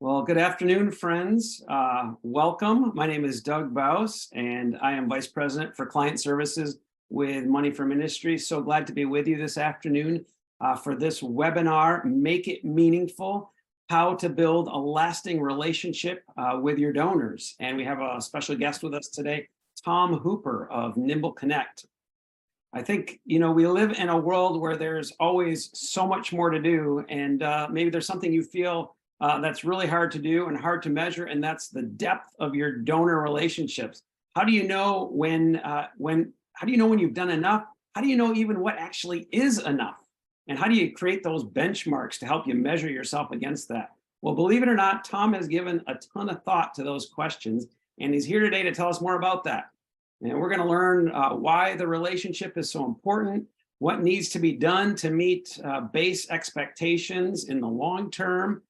Well, good afternoon, friends. Welcome. My name is Doug Bouws, and I am Vice President for Client Services with Money for Ministry. So glad to be with you this afternoon for this webinar, Make It Meaningful, How to Build a Lasting Relationship with Your Donors. And we have a special guest with us today, Tom Hooper of Nimble Connect. I think, we live in a world where there's always so much more to do, and maybe there's something you feel that's really hard to do and hard to measure, and that's the depth of your donor relationships. How do you know how do you know when you've done enough? How do you know even what actually is enough? And how do you create those benchmarks to help you measure yourself against that? Well, believe it or not, Tom has given a ton of thought to those questions, and he's here today to tell us more about that. And we're going to learn why the relationship is so important, what needs to be done to meet base expectations in the long term,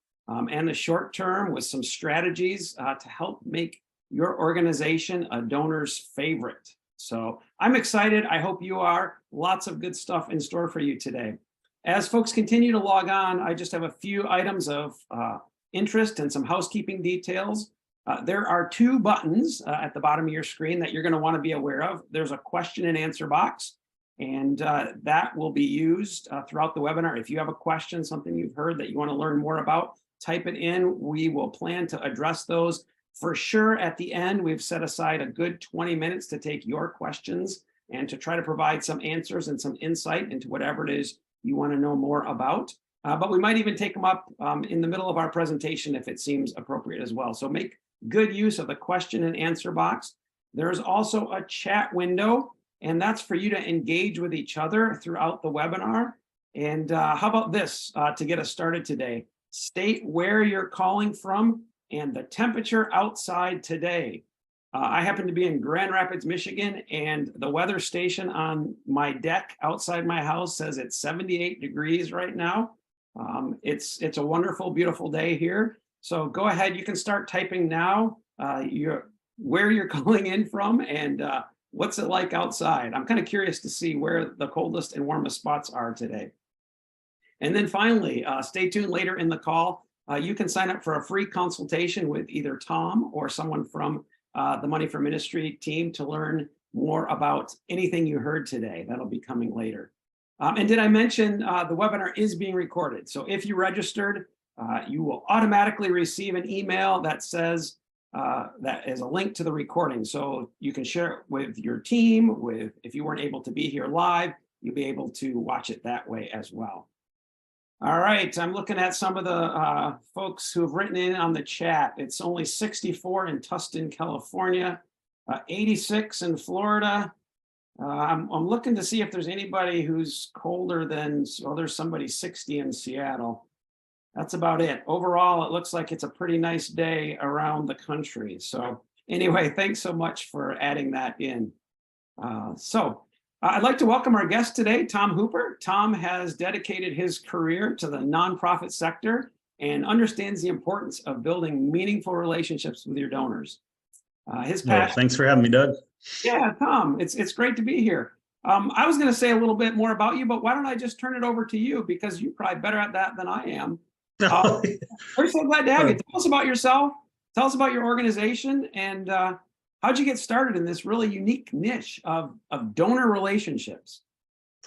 and the short term, with some strategies to help make your organization a donor's favorite. So I'm excited. I hope you are. Lots of good stuff in store for you today. As folks continue to log on, I just have a few items of interest and some housekeeping details. There are two buttons at the bottom of your screen that you're going to want to be aware of. There's a question and answer box, and that will be used throughout the webinar. If you have a question, something you've heard that you want to learn more about, type it in. We will plan to address those for sure. At the end, we've set aside a good 20 minutes to take your questions and to try to provide some answers and some insight into whatever it is you want to know more about. But we might even take them up in the middle of our presentation if it seems appropriate as well. So make good use of the question and answer box. There's also a chat window, and that's for you to engage with each other throughout the webinar. And how about this to get us started today? State where you're calling from and the temperature outside today. I happen to be in Grand Rapids, Michigan, and the weather station on my deck outside my house says it's 78 degrees right now. It's a wonderful, beautiful day here. So go ahead, you can start typing now where you're calling in from and what's it like outside. I'm kind of curious to see where the coldest and warmest spots are today. And then finally, stay tuned later in the call. You can sign up for a free consultation with either Tom or someone from the Money for Ministry team to learn more about anything you heard today. That'll be coming later. And did I mention the webinar is being recorded? So if you registered, you will automatically receive an email that says that is a link to the recording. So you can share it with your team. If you weren't able to be here live, you'll be able to watch it that way as well. All right, I'm looking at some of the folks who have written in on the chat. It's only 64 in Tustin, California, 86 in Florida. I'm looking to see if there's anybody who's colder than, there's somebody 60 in Seattle. That's about it. Overall, it looks like it's a pretty nice day around the country. So anyway, thanks so much for adding that in. I'd like to welcome our guest today, Tom Hooper. Tom has dedicated his career to the nonprofit sector and understands the importance of building meaningful relationships with your donors. His passion. Thanks for having me, Doug. Yeah, Tom, it's great to be here. I was going to say a little bit more about you, but why don't I just turn it over to you, because you're probably better at that than I am. We're so glad to have you. Tell us about yourself. Tell us about your organization, and how'd you get started in this really unique niche of donor relationships?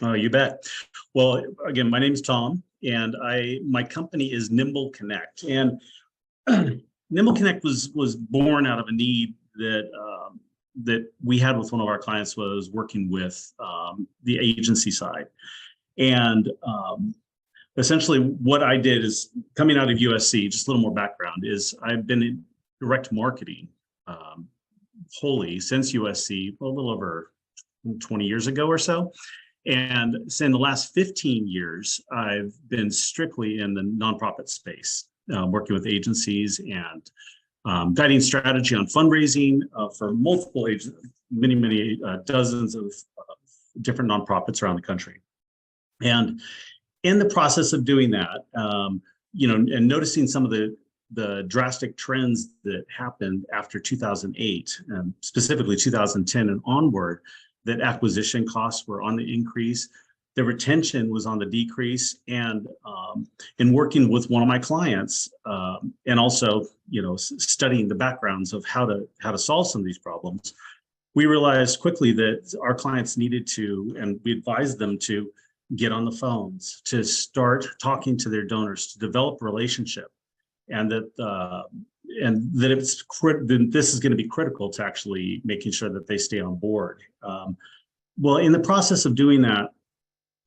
Oh, you bet. Well, again, my name's Tom, and my company is Nimble Connect. And Nimble Connect was born out of a need that we had with one of our clients, was working with the agency side. And essentially what I did is, coming out of USC, just a little more background, is I've been in direct marketing wholly since USC, a little over 20 years ago or so. And so in the last 15 years, I've been strictly in the nonprofit space, working with agencies and guiding strategy on fundraising for multiple agencies, many dozens of different nonprofits around the country. And in the process of doing that, and noticing some of the drastic trends that happened after 2008, specifically 2010 and onward, that acquisition costs were on the increase. the retention was on the decrease. And in working with one of my clients, and also, studying the backgrounds of how to solve some of these problems, we realized quickly that our clients needed to, and we advised them to get on the phones, to start talking to their donors, to develop a relationship, and that this is going to be critical to actually making sure that they stay on board. Well, in the process of doing that,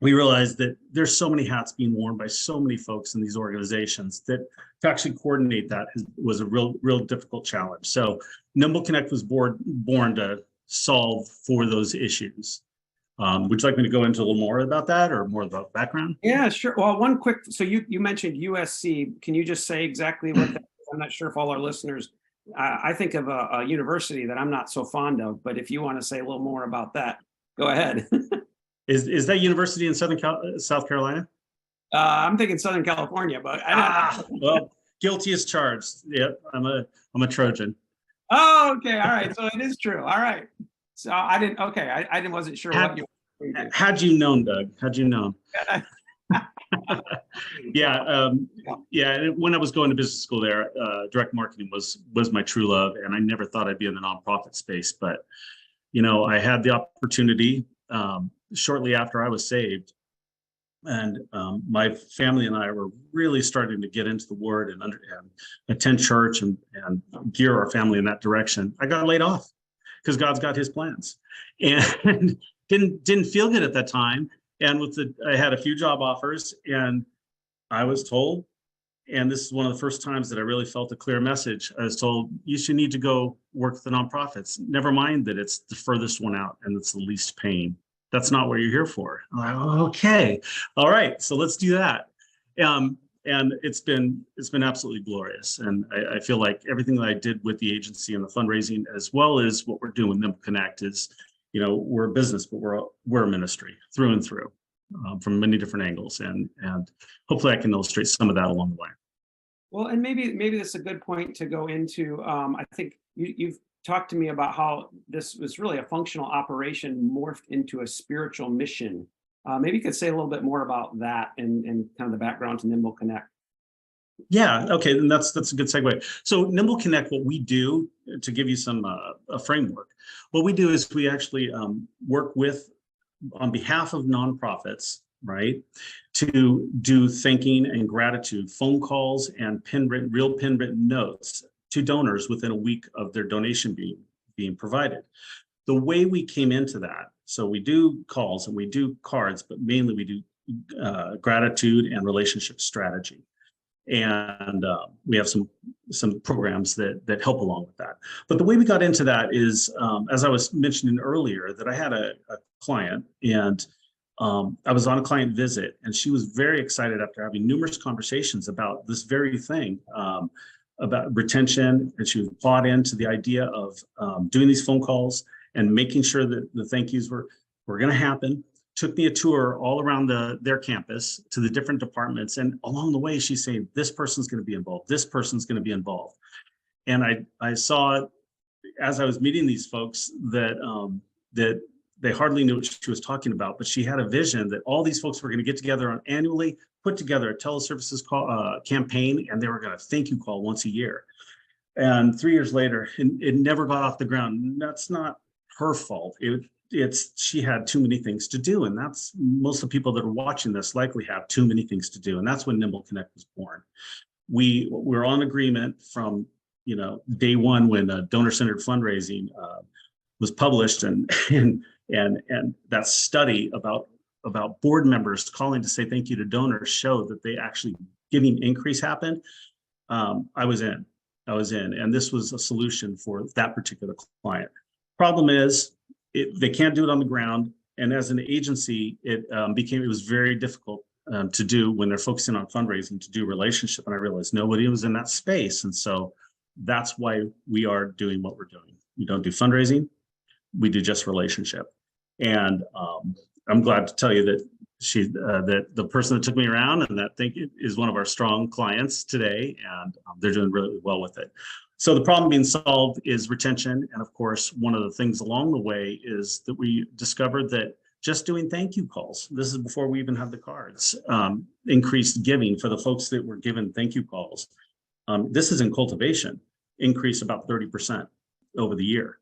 we realized that there's so many hats being worn by so many folks in these organizations that to actually coordinate that was a real difficult challenge. So Nimble Connect was born to solve for those issues. Would you like me to go into a little more about that, or more about background? Yeah, sure. Well, one quick, so you mentioned USC. Can you just say exactly what that is? I'm not sure if all our listeners, I think of a university that I'm not so fond of, but if you want to say a little more about that, go ahead. Is that university in South Carolina? I'm thinking Southern California, but I don't know. Well, guilty as charged. Yep, I'm a Trojan. Oh, okay. All right. So it is true. All right. So I didn't, okay. I wasn't sure what you were. Had you known, Doug? Had you known? Yeah. When I was going to business school there, direct marketing was my true love, and I never thought I'd be in the nonprofit space. But I had the opportunity shortly after I was saved, and my family and I were really starting to get into the Word and attend church and gear our family in that direction. I got laid off because God's got His plans, and didn't feel good at that time. And I had a few job offers, and I was told, and this is one of the first times that I really felt a clear message. I was told, you should need to go work with the nonprofits. Never mind that it's the furthest one out and it's the least paying. That's not what you're here for. I'm like, oh, okay, all right, so let's do that. And it's been absolutely glorious. And I feel like everything that I did with the agency and the fundraising, as well as what we're doing with Nimble Connect, is, we're a business, but we're a ministry through and through, from many different angles. And hopefully I can illustrate some of that along the way. Well, and maybe that's a good point to go into. I think you've talked to me about how this was really a functional operation morphed into a spiritual mission. Maybe you could say a little bit more about that and kind of the background to Nimble Connect. Yeah, okay, and that's a good segue. So Nimble Connect, what we do, to give you some a framework, what we do is we actually work on behalf of nonprofits, right, to do thanking and gratitude phone calls and real pin written notes to donors within a week of their donation being provided. The way we came into that, so we do calls and we do cards, but mainly we do gratitude and relationship strategy. And we have some programs that help along with that. But the way we got into that is, as I was mentioning earlier, that I had a client, and I was on a client visit, and she was very excited after having numerous conversations about this very thing, about retention, and she was bought into the idea of doing these phone calls and making sure that the thank yous were going to happen. Took me a tour all around their campus to the different departments, and along the way she's saying, this person's going to be involved, this person's going to be involved. And I saw, as I was meeting these folks, that they hardly knew what she was talking about, but she had a vision that all these folks were going to get together annually, put together a teleservices campaign, and they were going to thank you call once a year. And 3 years later, it never got off the ground. That's not her fault. She had too many things to do, and that's most of the people that are watching this likely have too many things to do, and that's when Nimble Connect was born. We're on agreement from day one when donor-centered fundraising was published, and that study about board members calling to say thank you to donors showed that they actually getting increase happened. I was in, and this was a solution for that particular client. Problem is, they can't do it on the ground, and as an agency, it was very difficult to do when they're focusing on fundraising, to do relationship. And I realized nobody was in that space, and so that's why we are doing what we're doing. We don't do fundraising; we do just relationship. And I'm glad to tell you that that the person that took me around and that is one of our strong clients today, and they're doing really well with it. So the problem being solved is retention. And of course, one of the things along the way is that we discovered that just doing thank you calls. This is before we even had the cards. Increased giving for the folks that were given thank you calls. This is in cultivation, increased about 30% over the year.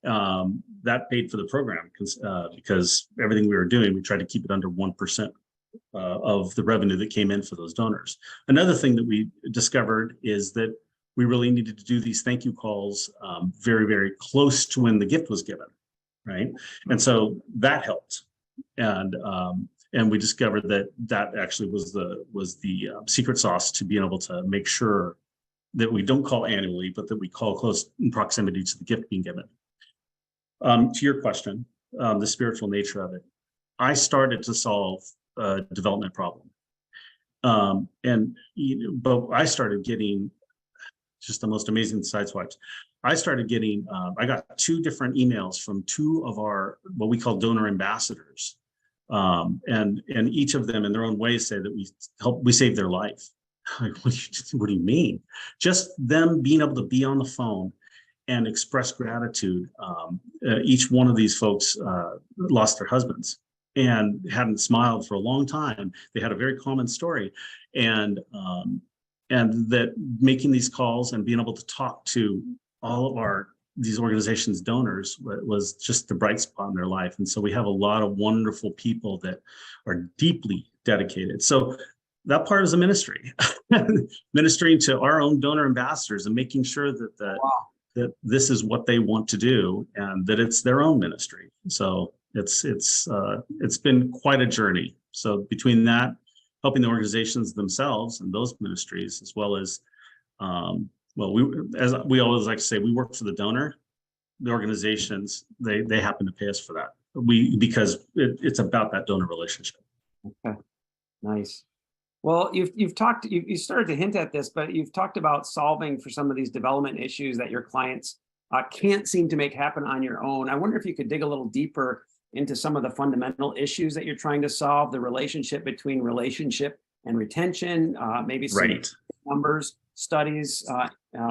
That paid for the program because everything we were doing, we tried to keep it under 1% of the revenue that came in for those donors. Another thing that we discovered is that we really needed to do these thank you calls very, very close to when the gift was given, right? And so that helped. And we discovered that that actually was the secret sauce to being able to make sure that we don't call annually, but that we call close in proximity to the gift being given. To your question, the spiritual nature of it, I started to solve a development problem. But I started getting just the most amazing side swipes. I started getting, I got 2 different emails from 2 of our, what we call donor ambassadors. And each of them in their own ways say that we saved their life. Like, what do you mean? Just them being able to be on the phone and express gratitude. Each one of these folks lost their husbands and hadn't smiled for a long time. They had a very common story, and that making these calls and being able to talk to all of these organizations' donors was just the bright spot in their life. And so we have a lot of wonderful people that are deeply dedicated. So that part is a ministry, ministering to our own donor ambassadors and making sure that this is what they want to do and that it's their own ministry. So it's been quite a journey. So between that, helping the organizations themselves and those ministries, as well as, as we always like to say, we work for the donor. The organizations, they happen to pay us for that. Because it's about that donor relationship. Okay, nice. Well, you started to hint at this, but you've talked about solving for some of these development issues that your clients can't seem to make happen on your own. I wonder if you could dig a little deeper into some of the fundamental issues that you're trying to solve, the relationship between relationship and retention, maybe some numbers, studies,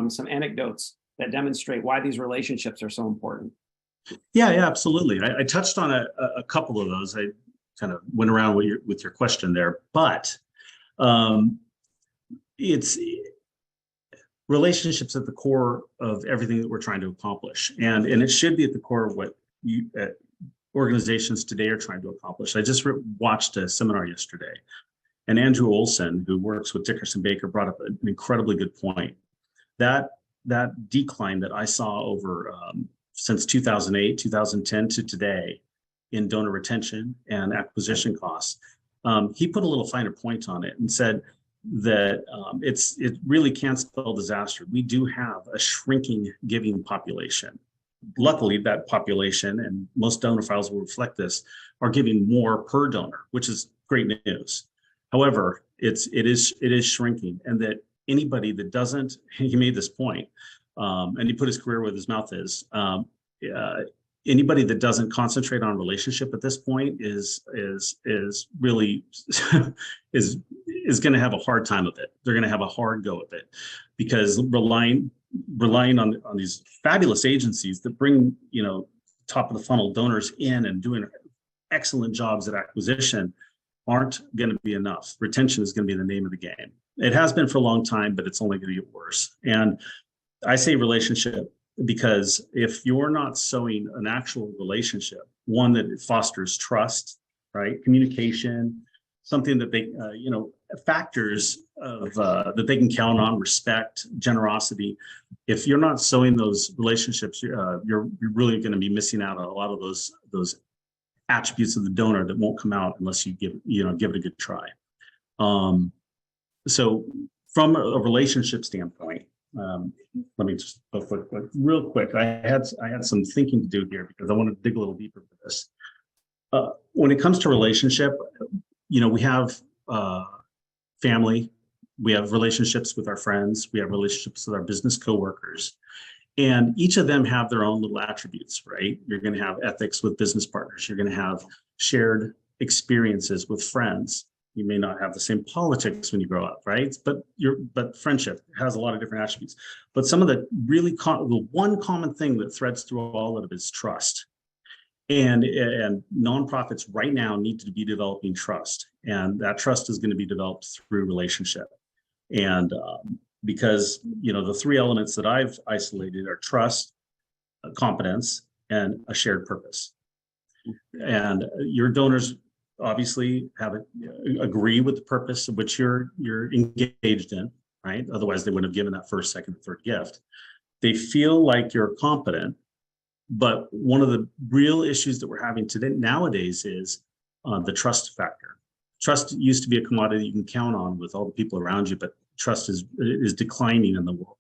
some anecdotes that demonstrate why these relationships are so important. Yeah, absolutely. I touched on a couple of those. I kind of went around with your question there, but it's relationships at the core of everything that we're trying to accomplish, and it should be at the core of what organizations today are trying to accomplish. I just watched a seminar yesterday, and Andrew Olson, who works with Dickerson Baker, brought up an incredibly good point. That decline that I saw over since 2008, 2010 to today in donor retention and acquisition costs, he put a little finer point on it and said that it really can spell disaster. We do have a shrinking giving population. Luckily, that population, and most donor files will reflect this, are giving more per donor, which is great news. However, it is shrinking, and that anybody that doesn't, he made this point, and he put his career where his mouth is. Anybody that doesn't concentrate on relationship at this point is really is going to have a hard time of it. They're going to have a hard go of it, because relying on these fabulous agencies that bring top of the funnel donors in and doing excellent jobs at acquisition aren't going to be enough. Retention is going to be the name of the game. It has been for a long time, but it's only going to get worse. And I say relationship because if you're not sowing an actual relationship, one that fosters trust, right, communication, something that they, factors of that they can count on, respect, generosity. If you're not sowing those relationships, you're really going to be missing out on a lot of those attributes of the donor that won't come out unless you give it a good try. So from a relationship standpoint, let me just real quick. I had some thinking to do here because I want to dig a little deeper for this. When it comes to relationship, we have family, we have relationships with our friends, we have relationships with our business coworkers, and each of them have their own little attributes, right? You're going to have ethics with business partners. You're going to have shared experiences with friends. You may not have the same politics when you grow up, right? But friendship has a lot of different attributes. But some of the the one common thing that threads through all of it is trust. And nonprofits right now need to be developing trust, and that trust is going to be developed through relationship. And because the three elements that I've isolated are trust, competence, and a shared purpose. And your donors obviously agree with the purpose of which you're engaged in, right? Otherwise, they wouldn't have given that first, second, third gift. They feel like you're competent. But one of the real issues that we're having today nowadays is the trust factor. Trust used to be a commodity you can count on with all the people around you, but trust is declining in the world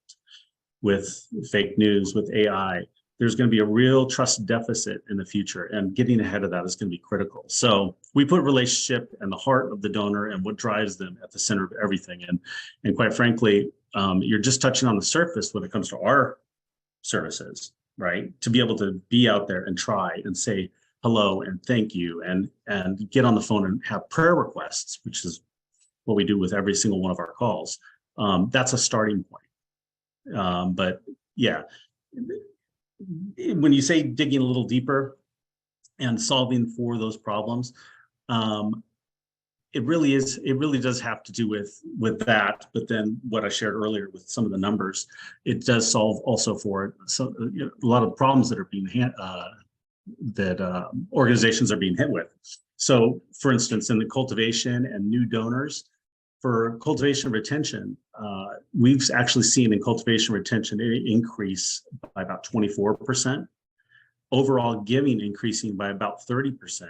with fake news, with AI. There's going to be a real trust deficit in the future, and getting ahead of that is going to be critical. So we put relationship and the heart of the donor and what drives them at the center of everything. And quite frankly, you're just touching on the surface when it comes to our services, right? To be able to be out there and try and say hello and thank you and get on the phone and have prayer requests, which is what we do with every single one of our calls. That's a starting point. But yeah, when you say digging a little deeper and solving for those problems, it really does have to do with that. But then what I shared earlier with some of the numbers, it does solve also for a lot of problems that are being organizations are being hit with. So for instance, in the cultivation and new donors, for cultivation retention, we've actually seen in cultivation retention an increase by about 24%, overall giving increasing by about 30%.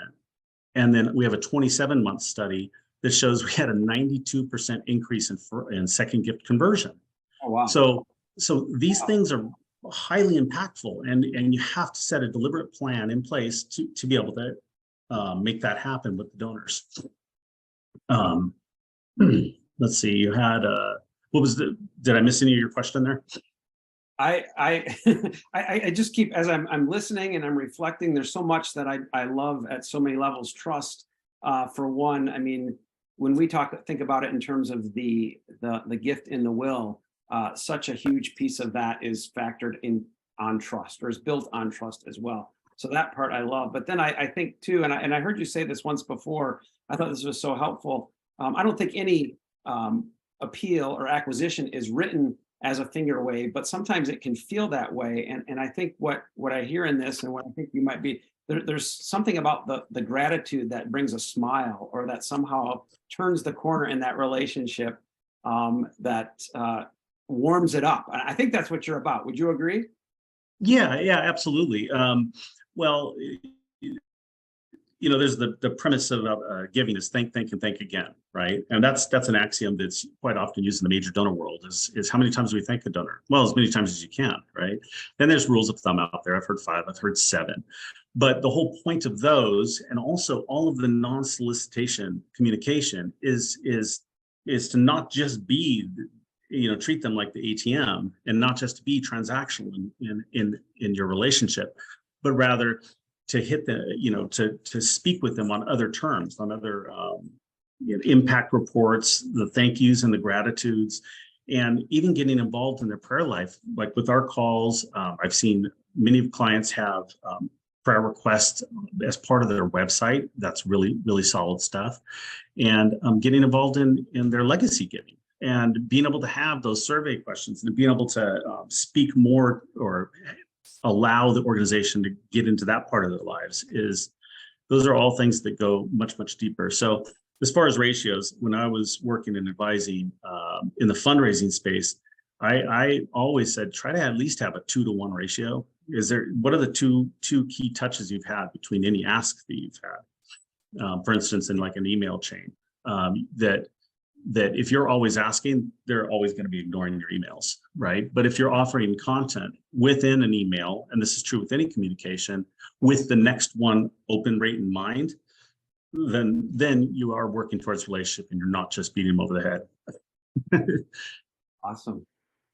And then we have a 27-month study that shows we had a 92% increase in second gift conversion. Oh, wow. So these things are highly impactful, and you have to set a deliberate plan in place to be able to make that happen with the donors. Let's see, you had did I miss any of your question there? I just keep, as I'm listening and I'm reflecting, there's so much that I love at so many levels. Trust, for one. I mean, when we think about it in terms of the gift in the will, such a huge piece of that is factored in on trust, or is built on trust as well. So that part I love. But then I think too, and I heard you say this once before, I thought this was so helpful. I don't think any appeal or acquisition is written as a finger wave, but sometimes it can feel that way. And I think what I hear in this, and what I think you might be, there's something about the gratitude that brings a smile, or that somehow turns the corner in that relationship, that warms it up. I think that's what you're about. Would you agree? Yeah, absolutely. Well, there's the premise of giving is think, and think again, right? And that's an axiom that's quite often used in the major donor world is how many times do we thank a donor? Well, as many times as you can, right? Then there's rules of thumb out there. I've heard 5, I've heard 7. But the whole point of those, and also all of the non-solicitation communication is to not just be, treat them like the ATM, and not just to be transactional in your relationship, but rather to hit to speak with them on other terms, on other impact reports, the thank yous and the gratitudes, and even getting involved in their prayer life. Like with our calls, I've seen many clients have prayer requests as part of their website. That's really, really solid stuff. And getting involved in their legacy giving, and being able to have those survey questions, and being able to speak more, or allow the organization to get into that part of their lives, those are all things that go much, much deeper. So as far as ratios, when I was working and advising in the fundraising space, I always said, try to at least have a 2-to-1 ratio. What are the two key touches you've had between any asks that you've had? For instance, in like an email chain, that if you're always asking, they're always going to be ignoring your emails, right? But if you're offering content within an email, and this is true with any communication, with the next one open rate in mind, then you are working towards relationship, and you're not just beating them over the head. Awesome.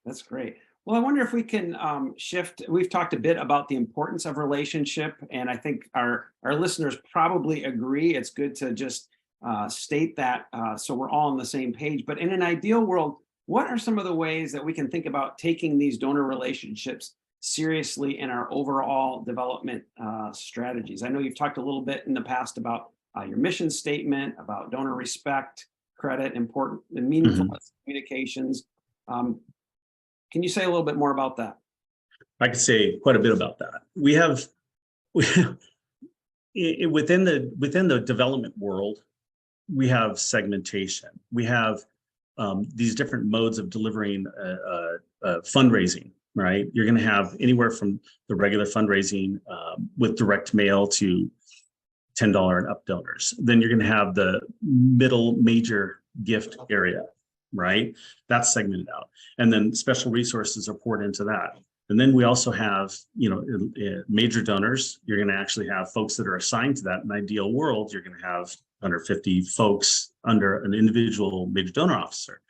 That's great. Well, I wonder if we can shift. We've talked a bit about the importance of relationship, and I think our listeners probably agree. It's good to just state that so we're all on the same page. But in an ideal world, what are some of the ways that we can think about taking these donor relationships seriously in our overall development strategies. I know you've talked a little bit in the past about your mission statement, about donor respect, credit, important and meaningful communications. Can you say a little bit more about that? I could say quite a bit about that. We have within the development world, we have segmentation. We have these different modes of delivering fundraising, right? You're going to have anywhere from the regular fundraising with direct mail to $10 and up donors. Then you're going to have the middle major gift area, right? That's segmented out. And then special resources are poured into that. And then we also have, major donors. You're going to actually have folks that are assigned to that. In an ideal world, you're going to have 150 folks under an individual major donor officer.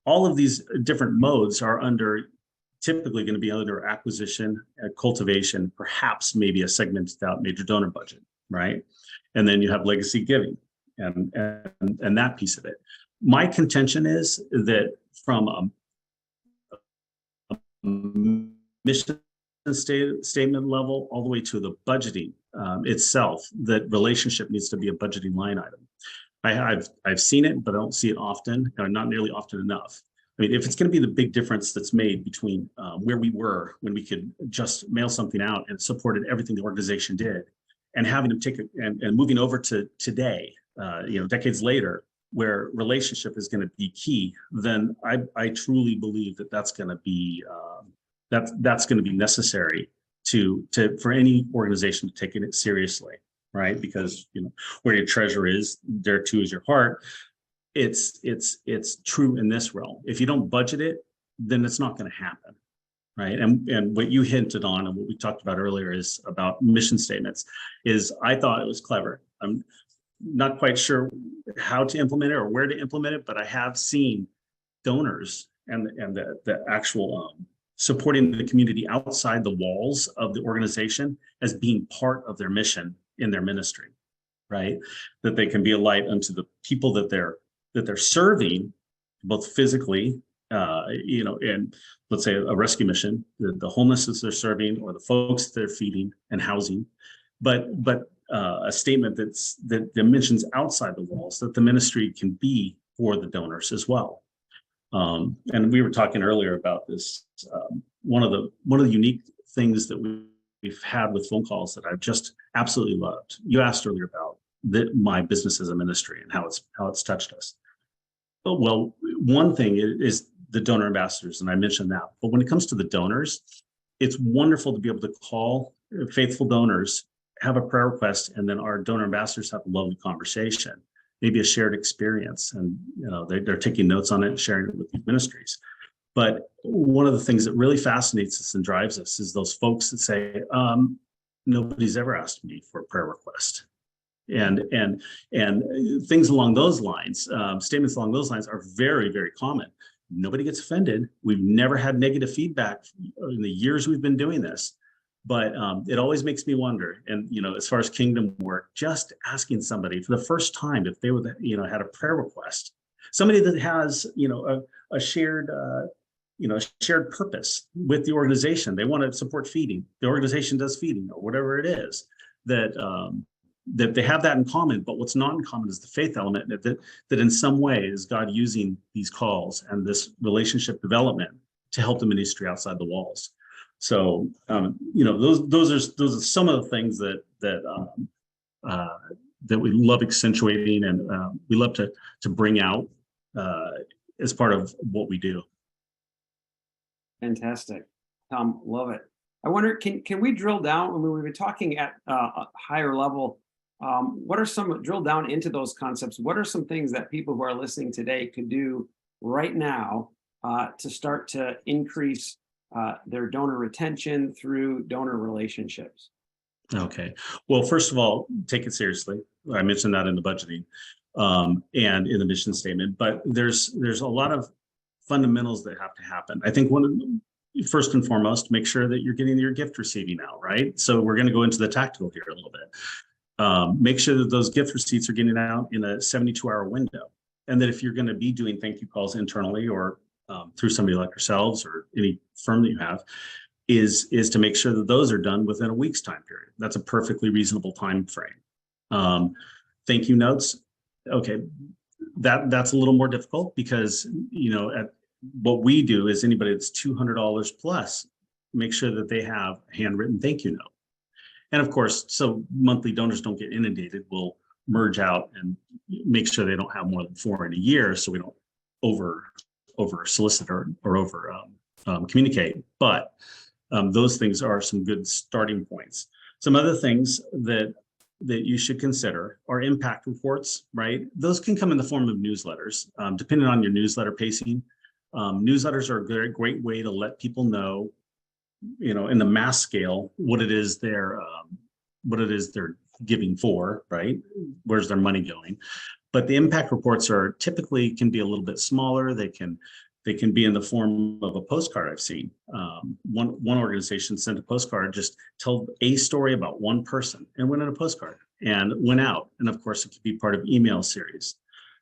All of these different modes are typically going to be under acquisition, cultivation, perhaps maybe a segmented out major donor budget, right? And then you have legacy giving and that piece of it. My contention is that from a mission statement level all the way to the budgeting itself, that relationship needs to be a budgeting line item. I've seen it, but I don't see it often, or not nearly often enough. I mean, if it's going to be the big difference that's made between where we were when we could just mail something out and supported everything the organization did, and having them take it and moving over to today, decades later, where relationship is going to be key, then I truly believe that that's going to be that's going to be necessary to for any organization to take it seriously, right? Because where your treasure is, there too is your heart. It's true in this realm. If you don't budget it, then it's not going to happen, right? And what you hinted on and what we talked about earlier is about mission statements. I thought it was clever. I'm not quite sure how to implement it or where to implement it, but I have seen donors and the actual supporting the community outside the walls of the organization as being part of their mission in their ministry, right? That they can be a light unto the people that they're serving, both physically, and let's say a rescue mission, the homeless that they're serving, or the folks that they're feeding and housing, but a statement that mentions outside the walls that the ministry can be for the donors as well. And we were talking earlier about this. One of the unique things that we've had with phone calls that I've just absolutely loved. You asked earlier about my business as a ministry and how it's touched us. Well, one thing is the donor ambassadors, and I mentioned that. But when it comes to the donors, it's wonderful to be able to call faithful donors, have a prayer request, and then our donor ambassadors have a lovely conversation, maybe a shared experience, and they're taking notes on it and sharing it with these ministries. But one of the things that really fascinates us and drives us is those folks that say, nobody's ever asked me for a prayer request. And things along those lines, statements along those lines are very, very common. Nobody gets offended. We've never had negative feedback in the years we've been doing this, but it always makes me wonder. And as far as kingdom work, just asking somebody for the first time if they would, had a prayer request, somebody that has, a shared, shared purpose with the organization. They want to support feeding. The organization does feeding or whatever it is that they have that in common, but what's not in common is the faith element that in some way is God using these calls and this relationship development to help the ministry outside the walls. So, those are some of the things that we love accentuating and we love to bring out as part of what we do. Fantastic, Tom, love it. I wonder, can we drill down when we were talking at a higher level? What are drill down into those concepts? What are some things that people who are listening today could do right now to start to increase their donor retention through donor relationships? Okay. Well, first of all, take it seriously. I mentioned that in the budgeting and in the mission statement, but there's a lot of fundamentals that have to happen. I think first and foremost, make sure that you're getting your gift receiving out, right? So we're going to go into the tactical here a little bit. Make sure that those gift receipts are getting out in a 72-hour window. And that if you're going to be doing thank you calls internally or through somebody like yourselves or any firm that you have, is to make sure that those are done within a week's time period. That's a perfectly reasonable time frame. Thank you notes. Okay, that's a little more difficult because, at what we do is anybody that's $200 plus, make sure that they have a handwritten thank you note. And of course, so monthly donors don't get inundated, we'll merge out and make sure they don't have more than 4 in a year, so we don't over solicit or over communicate. But those things are some good starting points. Some other things that you should consider are impact reports, right? Those can come in the form of newsletters, depending on your newsletter pacing. Newsletters are a great way to let people know, in the mass scale, what it is they're giving for, right? Where's their money going? But the impact reports are typically can be a little bit smaller. They can be in the form of a postcard. I've seen one organization sent a postcard, just told a story about one person and went in a postcard and went out. And of course, it could be part of email series.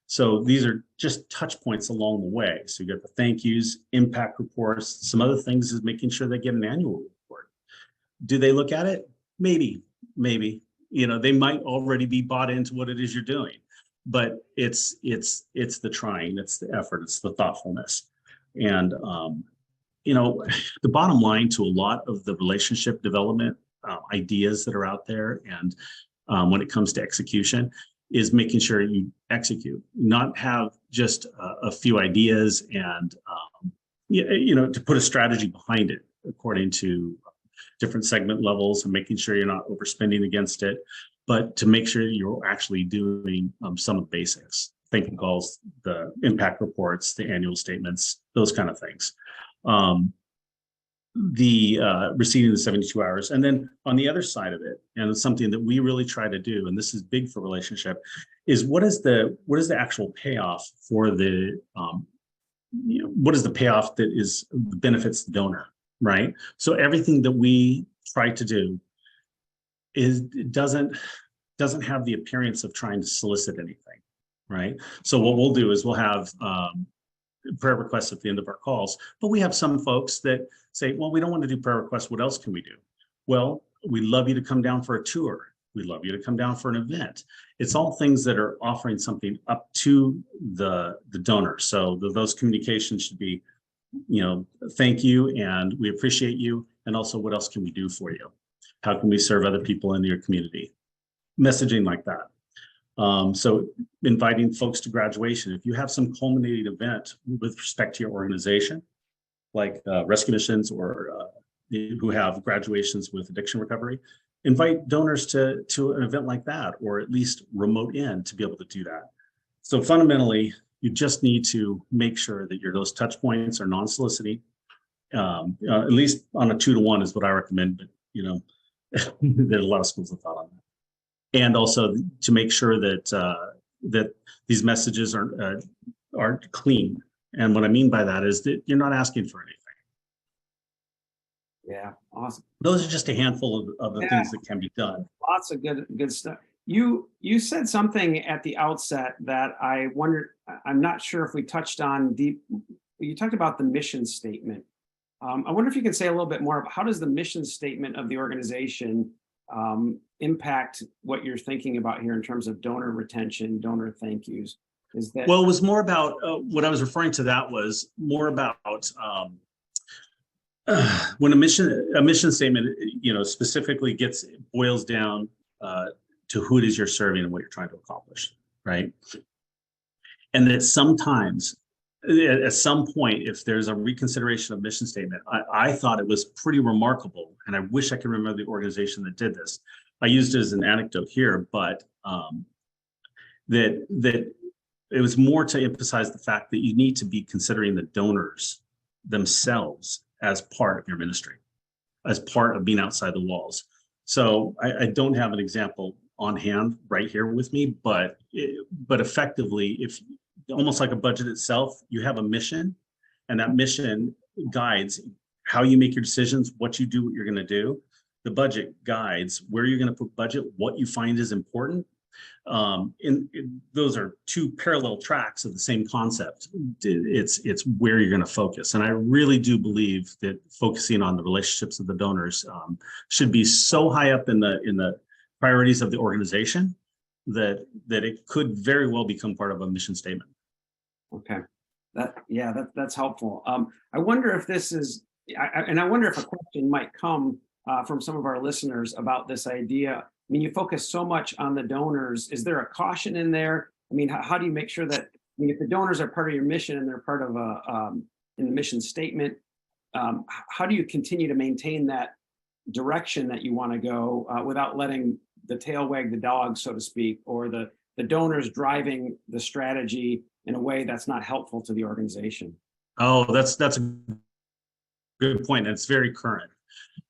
So these are just touch points along the way. So you got the thank yous, impact reports. Some other things is making sure they get an annual report. Do they look at it? Maybe. They might already be bought into what it is you're doing, but it's the trying, it's the effort, it's the thoughtfulness. And the bottom line to a lot of the relationship development ideas that are out there, and when it comes to execution, is making sure you execute, not have just a few ideas and to put a strategy behind it according to different segment levels and making sure you're not overspending against it, but to make sure you're actually doing some of the basics, thank you calls, the impact reports, the annual statements, those kind of things. Receiving the 72 hours. And then on the other side of it, and it's something that we really try to do, and this is big for relationship, is what is the actual payoff for the, what is the payoff that is benefits the donor, right? So everything that we try to do doesn't have the appearance of trying to solicit anything, right? So what we'll do is we'll have prayer requests at the end of our calls, but we have some folks that say, well, we don't want to do prayer requests. What else can we do? Well, we'd love you to come down for a tour. We'd love you to come down for an event. It's all things that are offering something up to the donor. So those communications should be, thank you, and we appreciate you. And also, what else can we do for you? How can we serve other people in your community? Messaging like that. So inviting folks to graduation. If you have some culminating event with respect to your organization, like rescue missions or who have graduations with addiction recovery, invite donors to an event like that, or at least remote in to be able to do that. So fundamentally, you just need to make sure that those touch points are non-soliciting. At least on a 2-to-1 is what I recommend, but there's a lot of schools of thought on that. And also to make sure that these messages are clean. And what I mean by that is that you're not asking for anything. Yeah, awesome. Those are just a handful of the things that can be done. Lots of good stuff. You said something at the outset that I wondered, I'm not sure if we touched on you talked about the mission statement. I wonder if you could say a little bit more about how does the mission statement of the organization impact what you're thinking about here in terms of donor retention, donor thank yous? Well, it was more about what I was referring to. That was more about when a mission statement, specifically boils down to who it is you're serving and what you're trying to accomplish, right? And that sometimes, at some point, if there's a reconsideration of mission statement, I thought it was pretty remarkable, and I wish I could remember the organization that did this. I used it as an anecdote here, but that it was more to emphasize the fact that you need to be considering the donors themselves as part of your ministry, as part of being outside the walls. So I don't have an example on hand right here with me, but effectively, if almost like a budget itself, you have a mission, and that mission guides how you make your decisions, what you do, what you're going to do. The budget guides where you're going to put budget, what you find is important, Those are two parallel tracks of the same concept. It's where you're going to focus, and I really do believe that focusing on the relationships of the donors should be so high up in the priorities of the organization that it could very well become part of a mission statement. Okay, that's helpful. I wonder if this is, and I wonder if a question might come from some of our listeners about this idea. I mean, you focus so much on the donors. Is there a caution in there? I mean, how do you make sure that, I mean, if the donors are part of your mission and they're part of in the mission statement, how do you continue to maintain that direction that you want to go without letting the tail wag the dog, so to speak, or the donors driving the strategy in a way that's not helpful to the organization? Oh, that's a good point. And it's very current.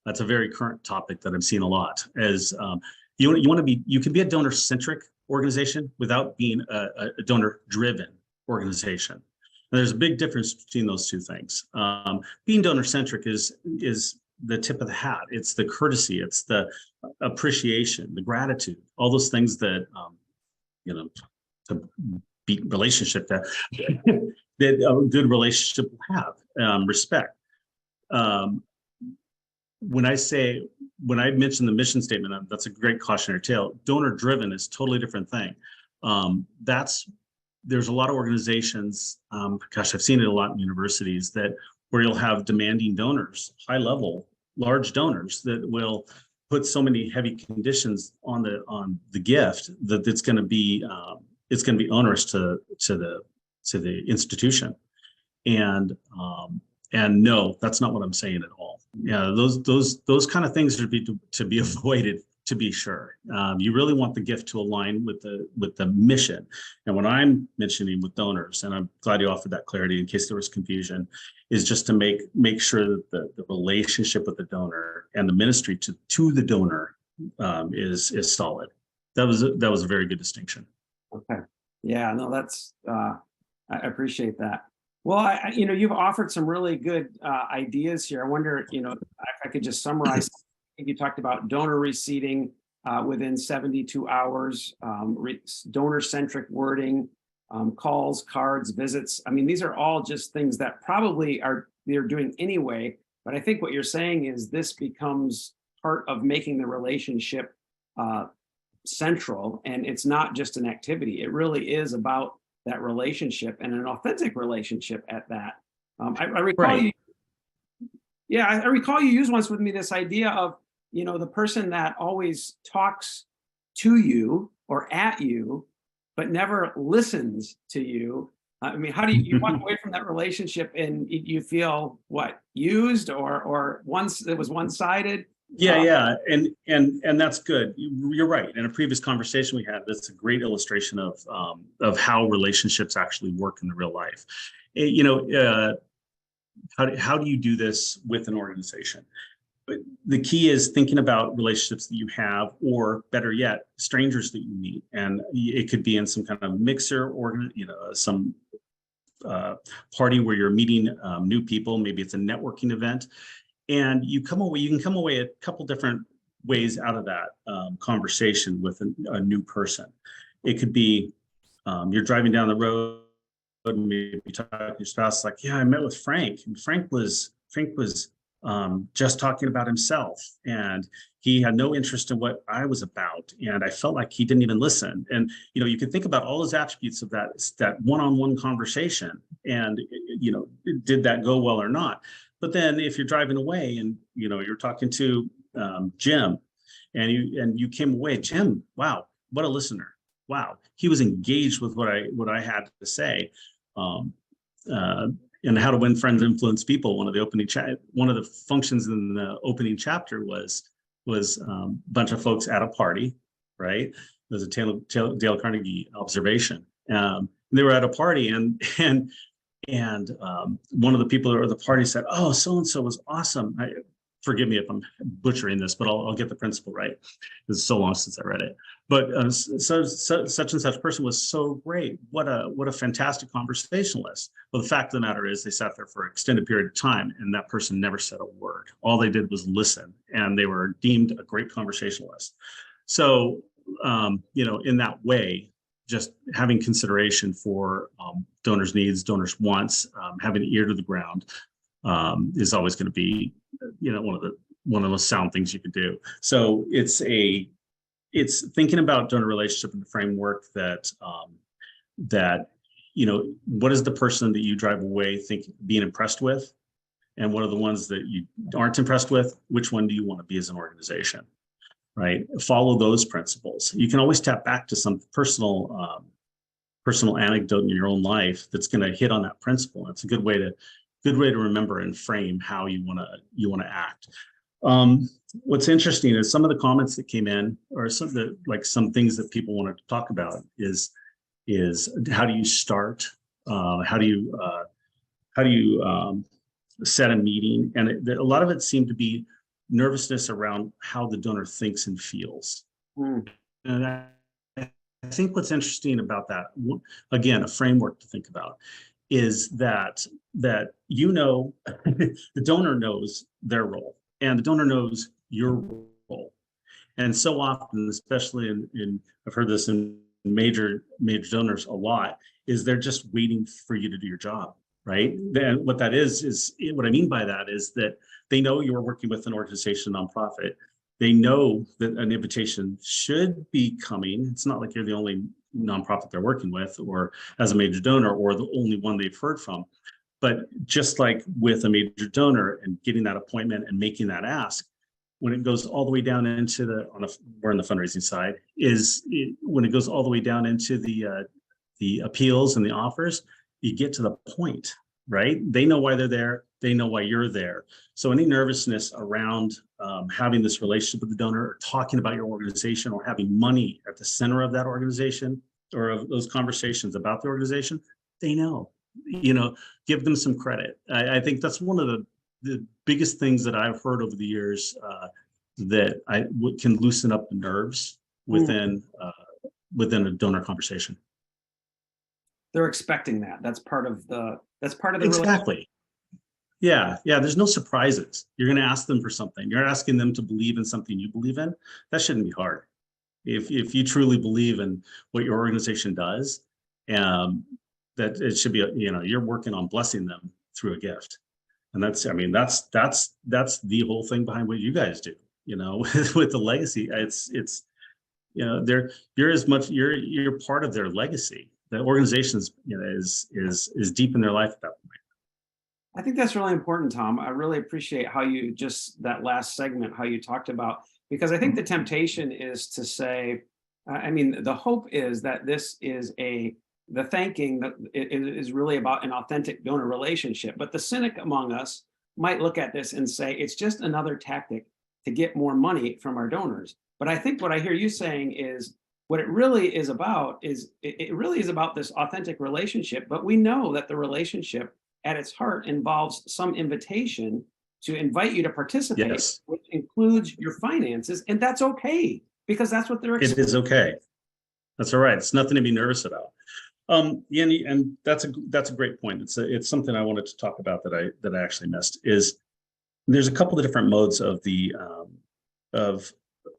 That's a very current topic that I'm seeing a lot. As you want to be, you can be a donor-centric organization without being a donor-driven organization. And there's a big difference between those two things. Being donor-centric is the tip of the hat. It's the courtesy. It's the appreciation, the gratitude, all those things that to beat relationship that a good relationship will have. Respect. When I mention the mission statement, that's a great cautionary tale. Donor driven is a totally different thing. There's a lot of organizations, gosh, I've seen it a lot in universities, where you'll have demanding donors, high level, large donors that will put so many heavy conditions on the gift that it's going to be onerous to the institution. And no, that's not what I'm saying at all. Yeah, those kind of things are to be avoided, to be sure. You really want the gift to align with the mission. And what I'm mentioning with donors, and I'm glad you offered that clarity in case there was confusion, is just to make sure that the relationship with the donor and the ministry to the donor is solid. That was a very good distinction. Okay. Yeah, no, that's I appreciate that. Well, you've offered some really good ideas here. I wonder, if I could just summarize. I think you talked about donor receipting within 72 hours, donor-centric wording, calls, cards, visits. I mean, these are all just things that probably they're doing anyway. But I think what you're saying is this becomes part of making the relationship central, and it's not just an activity. It really is about that relationship, and an authentic relationship at that. I recall right. I recall you used once with me this idea of, the person that always talks to you or at you, but never listens to you. I mean, how do you walk away from that relationship and you feel used or once it was one-sided? Yeah, and that's good. You're right. In a previous conversation we had, that's a great illustration of how relationships actually work in the real life. How do you do this with an organization? The key is thinking about relationships that you have, or better yet, strangers that you meet, and it could be in some kind of mixer or some party where you're meeting new people. Maybe it's a networking event. And you can come away a couple different ways out of that conversation with a new person. It could be you're driving down the road and maybe talking to your spouse, like, yeah, I met with Frank, and Frank was just talking about himself, and he had no interest in what I was about, and I felt like he didn't even listen. And you can think about all those attributes of that one-on-one conversation, and did that go well or not? But then if you're driving away and you're talking to Jim, and you came away, Jim, wow, what a listener! Wow, he was engaged with what I had to say. And How to Win Friends, Influence People. One of the functions in the opening chapter was a bunch of folks at a party, right? It was a Dale Carnegie observation. They were at a party, and one of the people at the party said, "Oh, so and so was awesome." Forgive me if I'm butchering this, but I'll get the principle right. It's so long since I read it. But such and such person was so great. What a fantastic conversationalist. Well, the fact of the matter is, they sat there for an extended period of time, and that person never said a word. All they did was listen, and they were deemed a great conversationalist. So in that way, just having consideration for donors' needs, donors' wants, having an ear to the ground is always going to be, one of the most sound things you can do. So it's thinking about donor relationship in the framework that what is the person that you drive away being impressed with, and what are the ones that you aren't impressed with? Which one do you want to be as an organization? Right? Follow those principles. You can always tap back to some personal anecdote in your own life that's going to hit on that principle. It's a good way to remember and frame how you want to act. What's interesting is some of the comments that came in, or some things that people wanted to talk about is how do you start? How do you set a meeting? And a lot of it seemed to be nervousness around how the donor thinks and feels. And I think what's interesting about that, again, a framework to think about, is that the donor knows their role, and the donor knows your role. And so often, especially in I've heard this in major donors a lot, is they're just waiting for you to do your job, right? Then what that is what I mean by that is that they know you're working with an organization, nonprofit. They know that an invitation should be coming. It's not like you're the only nonprofit they're working with, or as a major donor, or the only one they've heard from. But just like with a major donor and getting that appointment and making that ask, when it goes all the way down into we're on the fundraising side, when it goes all the way down into the appeals and the offers, you get to the point, right? They know why they're there. They know why you're there. So any nervousness around having this relationship with the donor, or talking about your organization, or having money at the center of that organization, or of those conversations about the organization, they know. Give them some credit. I think that's one of the biggest things that I've heard over the years that can loosen up the nerves within a donor conversation. They're expecting that. That's part of the exactly. Yeah. There's no surprises. You're going to ask them for something. You're asking them to believe in something you believe in. That shouldn't be hard. If you truly believe in what your organization does, that it should be, you're working on blessing them through a gift. And that's the whole thing behind what you guys do, with the legacy. You're part of their legacy. The organization is deep in their life at that point. I think that's really important, Tom. I really appreciate how you that last segment, how you talked about, because I think the temptation is to say, the hope is that this is the thanking that is really about an authentic donor relationship. But the cynic among us might look at this and say, it's just another tactic to get more money from our donors. But I think what I hear you saying is, what it really is about is this authentic relationship. But we know that the relationship at its heart involves some invitation to invite you to participate, yes, which includes your finances. And that's okay, because that's what they're expecting. It is okay. That's all right. It's nothing to be nervous about. And that's a great point. It's something I wanted to talk about that I actually missed. Is there's a couple of different modes of the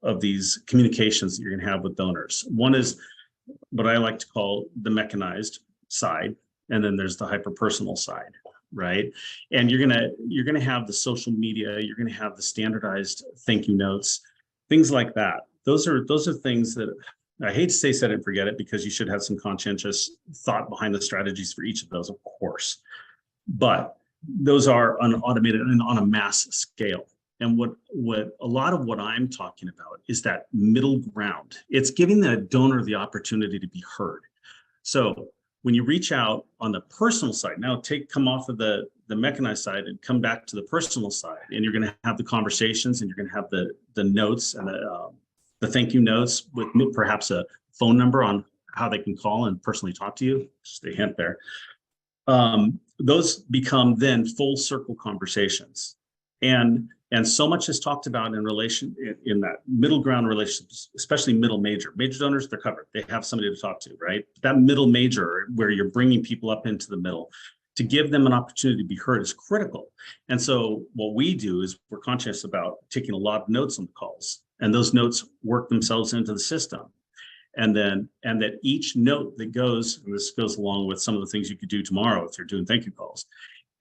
of these communications that you're going to have with donors. One is what I like to call the mechanized side, and then there's the hyper-personal side, right? And you're gonna have the social media, you're gonna have the standardized thank you notes, things like that. Those are things that I hate to say set it and forget it, because you should have some conscientious thought behind the strategies for each of those, of course. But those are unautomated and on a mass scale. And what a lot of what I'm talking about is that middle ground. It's giving the donor the opportunity to be heard. So when you reach out on the personal side, now come off of the mechanized side and come back to the personal side, and you're going to have the conversations, and you're going to have the notes and the thank you notes with perhaps a phone number on how they can call and personally talk to you. Just a hint there. Those become then full circle conversations. And so much is talked about in that middle ground relationships, especially middle major. Major donors, they're covered. They have somebody to talk to, right? That middle major, where you're bringing people up into the middle, to give them an opportunity to be heard, is critical. And so what we do is we're conscious about taking a lot of notes on the calls, and those notes work themselves into the system. And that each note that goes, and this goes along with some of the things you could do tomorrow if you're doing thank you calls,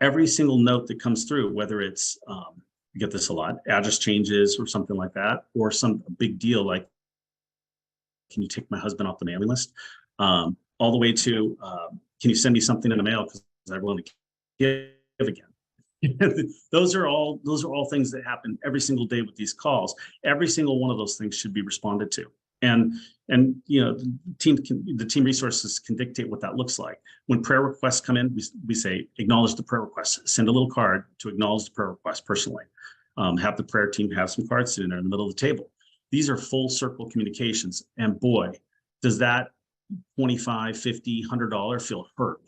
every single note that comes through, whether it's, you get this a lot, address changes or something like that, or some big deal like, can you take my husband off the mailing list? All the way to, can you send me something in the mail because I want to give again. Those are all things that happen every single day with these calls. Every single one of those things should be responded to. And the team resources can dictate what that looks like. When prayer requests come in, we say acknowledge the prayer request. Send a little card to acknowledge the prayer request personally. Have the prayer team have some cards sitting there in the middle of the table. These are full circle communications, and boy, does that $25, $50, $100 feel hurt,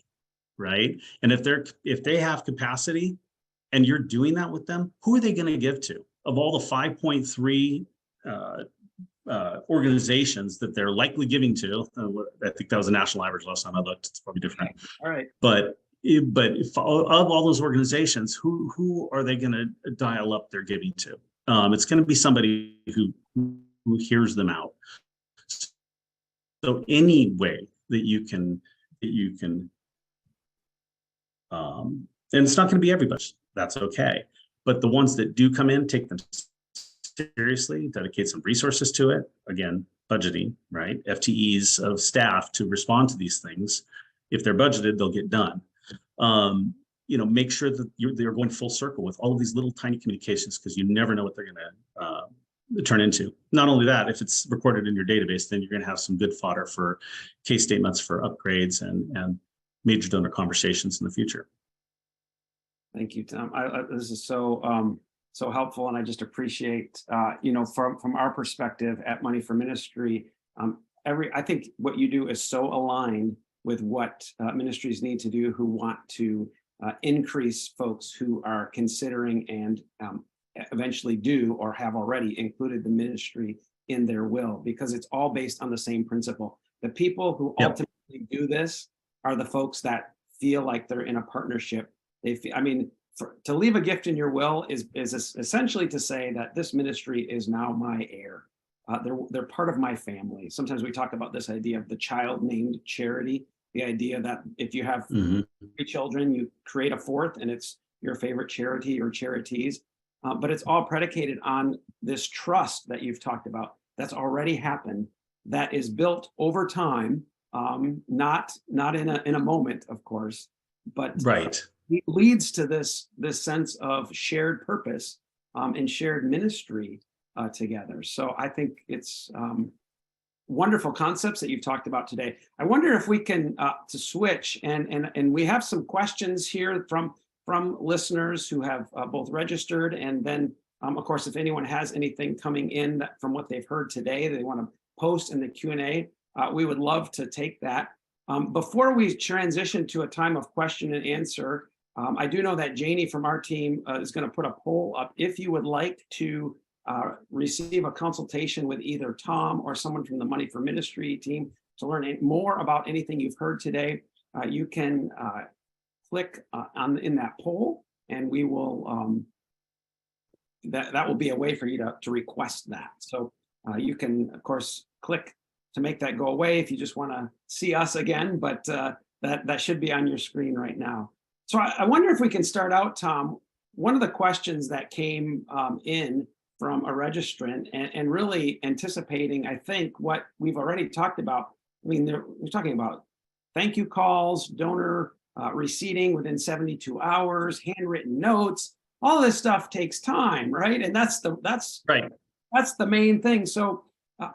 right? And if they have capacity and you're doing that with them, who are they going to give to? Of all the 5.3 organizations that they're likely giving to, I think that was a national average last time I looked. It's probably different. All right. But if, of all those organizations, who are they going to dial up their giving to? It's going to be somebody who hears them out. So any way that you can, and it's not going to be everybody. That's okay. But the ones that do come in, take them seriously, dedicate some resources to it. Again, budgeting, right? FTEs of staff to respond to these things. If they're budgeted, they'll get done. Make sure that they're going full circle with all of these little tiny communications, because you never know what they're going to turn into. Not only that, if it's recorded in your database, then you're going to have some good fodder for case statements for upgrades and major donor conversations in the future. Thank you, Tom. This is so helpful, and I just appreciate, from our perspective at Money for Ministry, I think what you do is so aligned with what ministries need to do who want to increase folks who are considering and eventually do or have already included the ministry in their will, because it's all based on the same principle. The people who ultimately do this are the folks that feel like they're in a partnership. They feel, to leave a gift in your will is essentially to say that this ministry is now my heir. They're part of my family. Sometimes we talk about this idea of the child named charity, the idea that if you have 3 children, you create a 4th and it's your favorite charity or charities. But it's all predicated on this trust that you've talked about that's already happened, that is built over time, not in a moment, of course, but right. It leads to this sense of shared purpose and shared ministry together. So I think it's wonderful concepts that you've talked about today. I wonder if we can to switch and we have some questions here from listeners who have both registered, and then of course, if anyone has anything coming in from what they've heard today, they want to post in the Q&A, we would love to take that. Before we transition to a time of question and answer, I do know that Janie from our team is going to put a poll up. If you would like to receive a consultation with either Tom or someone from the Money for Ministry team to learn more about anything you've heard today, you can click in that poll, and we will that will be a way for you to request that. So you can, of course, click to make that go away if you just want to see us again, but that should be on your screen right now. So I wonder if we can start out, Tom. One of the questions that came in from a registrant and really anticipating, I think, what we've already talked about. We're talking about thank you calls, donor receipting within 72 hours, handwritten notes. All this stuff takes time, right? And that's right. That's the main thing. So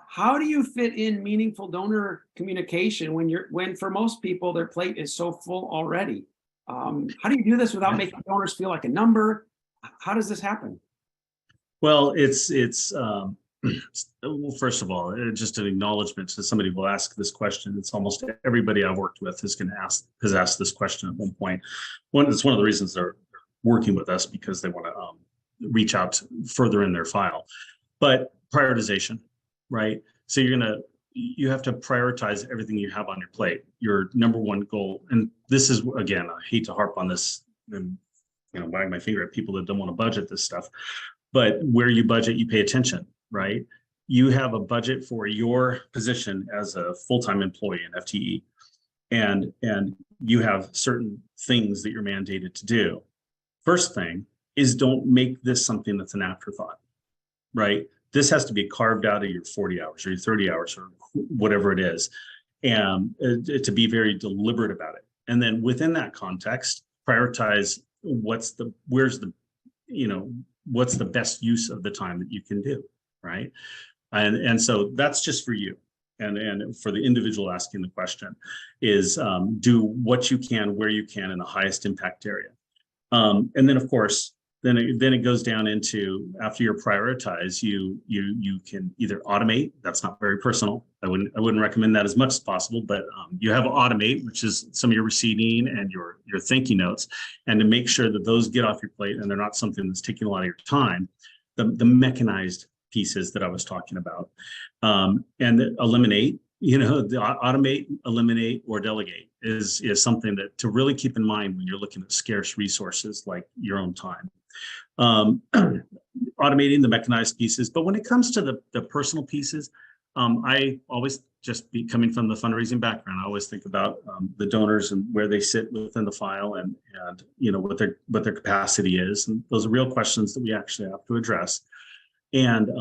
how do you fit in meaningful donor communication when for most people their plate is so full already? How do you do this without making donors feel like a number? How does this happen? Well, well, first of all, just an acknowledgement to somebody who will ask this question. It's almost everybody I've worked with has asked this question at one point. It's one of the reasons they're working with us, because they want to reach out further in their file. But prioritization, right? So you have to prioritize everything you have on your plate. Your number one goal, and this is, again, I hate to harp on this and wag my finger at people that don't want to budget this stuff, but where you budget, you pay attention, right? you have a budget for your position as a full-time employee, an FTE, and you have certain things that you're mandated to do. First thing is, don't make this something that's an afterthought, right? This has to be carved out of your 40 hours or your 30 hours or whatever it is, and to be very deliberate about it. And then within that context, prioritize what's the best use of the time that you can do, right? And so that's just for you. And for the individual asking the question is, do what you can, where you can, in the highest impact area. And then, of course, then it goes down into, after you prioritize, you can either automate. That's not very personal. I wouldn't recommend that as much as possible, but you have automate, which is some of your receiving and your thank you notes, and to make sure that those get off your plate and they're not something that's taking a lot of your time. The mechanized pieces that I was talking about, and eliminate, the automate, eliminate, or delegate is something that to really keep in mind when you're looking at scarce resources like your own time. Automating the mechanized pieces, but when it comes to the personal pieces, I always, just coming from the fundraising background, I always think about the donors and where they sit within the file, and what their capacity is, and those are real questions that we actually have to address. And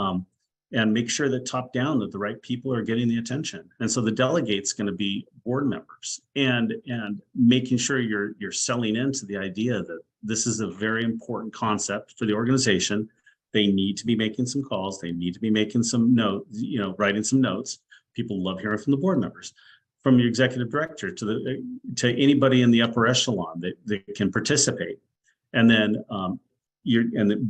make sure that top down that the right people are getting the attention. And so the delegate's going to be board members, and making sure you're selling into the idea that this is a very important concept for the organization. They need to be making some calls. They need to be making some notes, writing some notes. People love hearing from the board members, from your executive director to anybody in the upper echelon that can participate. And then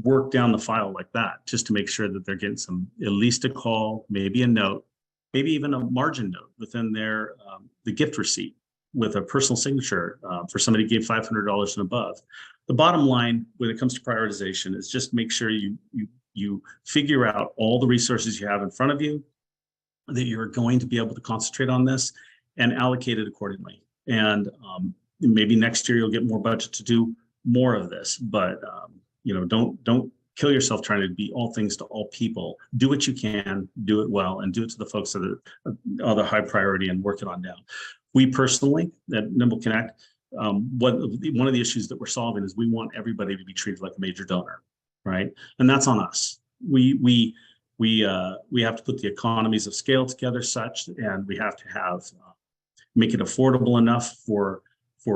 work down the file like that, just to make sure that they're getting at least a call, maybe a note, maybe even a margin note within their the gift receipt with a personal signature for somebody who gave $500 and above. The bottom line when it comes to prioritization is just make sure you figure out all the resources you have in front of you, that you're going to be able to concentrate on this, and allocate it accordingly. And maybe next year you'll get more budget to do more of this, but don't kill yourself trying to be all things to all people. Do what you can, do it well, and do it to the folks that are the high priority, and work it on down. We personally at Nimble Connect, one of the issues that we're solving is we want everybody to be treated like a major donor, right? And that's on us. We have to put the economies of scale together such, and we have to make it affordable enough for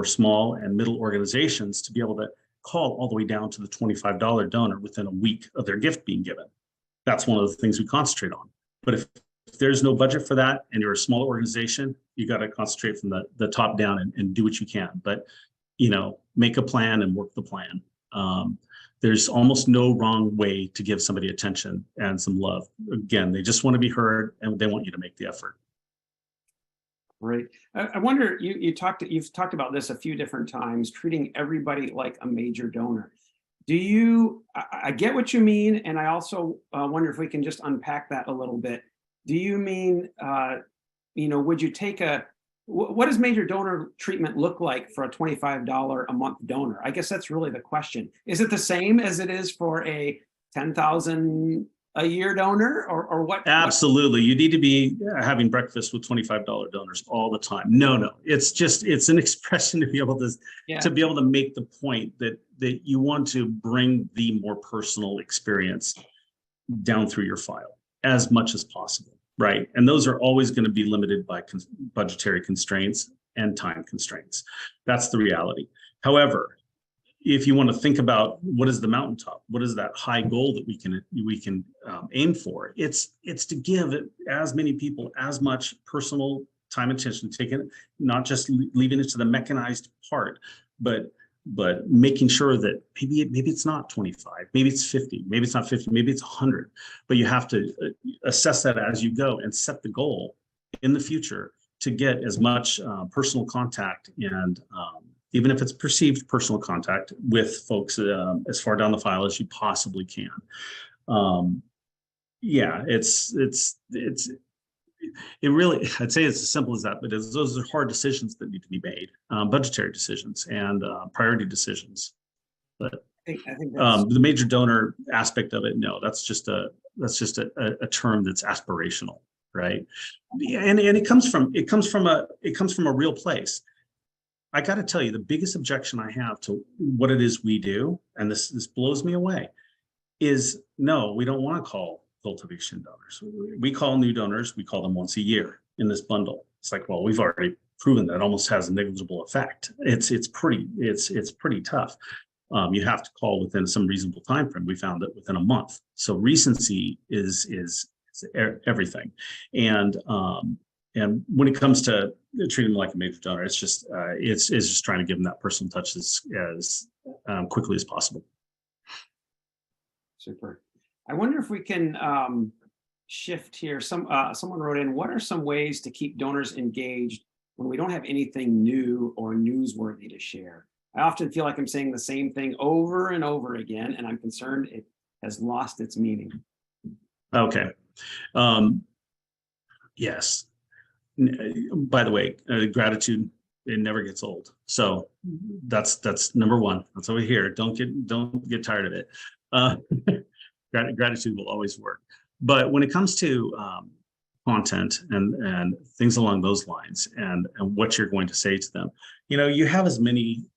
small and middle organizations to be able to call all the way down to the $25 donor within a week of their gift being given. That's one of the things we concentrate on. But if there's no budget for that and you're a small organization, you got to concentrate from the top down and do what you can. But, make a plan and work the plan. There's almost no wrong way to give somebody attention and some love. Again, they just want to be heard, and they want you to make the effort. Right. I wonder, you've talked about this a few different times, treating everybody like a major donor. I get what you mean, and I also wonder if we can just unpack that a little bit. Do you mean, would you take what does major donor treatment look like for a $25 a month donor? I guess that's really the question. Is it the same as it is for a $10,000 a year donor, or what? Absolutely. You need to be having breakfast with $25 donors all the time. No, it's an expression to be able to make the point that you want to bring the more personal experience down through your file as much as possible, right? And those are always going to be limited by budgetary constraints and time constraints. That's the reality. However, if you want to think about what is the mountaintop, what is that high goal that we can aim for, it's to give as many people as much personal time and attention, taking not just leaving it to the mechanized part, but making sure that maybe it's not 25, maybe it's 50, maybe it's not 50, maybe it's 100, but you have to assess that as you go and set the goal in the future to get as much personal contact and even if it's perceived personal contact with folks as far down the file as you possibly can. It really, I'd say it's as simple as that, but those are hard decisions that need to be made, budgetary decisions and priority decisions. But think that's The major donor aspect of it, no, that's just a term that's aspirational, right? And it comes from a real place. I got to tell you, the biggest objection I have to what it is we do, and this blows me away, is no, we don't want to call cultivation donors. We call new donors, we call them once a year in this bundle. It's like, well, we've already proven that almost has a negligible effect. It's pretty tough. You have to call within some reasonable time frame. We found that within a month. So recency is everything. And when it comes to treating them like a major donor, it's just trying to give them that personal touch as quickly as possible. super. I wonder if we can shift here. Someone wrote in, what are some ways to keep donors engaged when we don't have anything new or newsworthy to share? I often feel like I'm saying the same thing over and over again, and I'm concerned it has lost its meaning. Okay. Yes. By the way, gratitude, it never gets old. So that's number one. That's over here. Don't get tired of it. Gratitude will always work. But when it comes to content and things along those lines, and what you're going to say to them, you have as many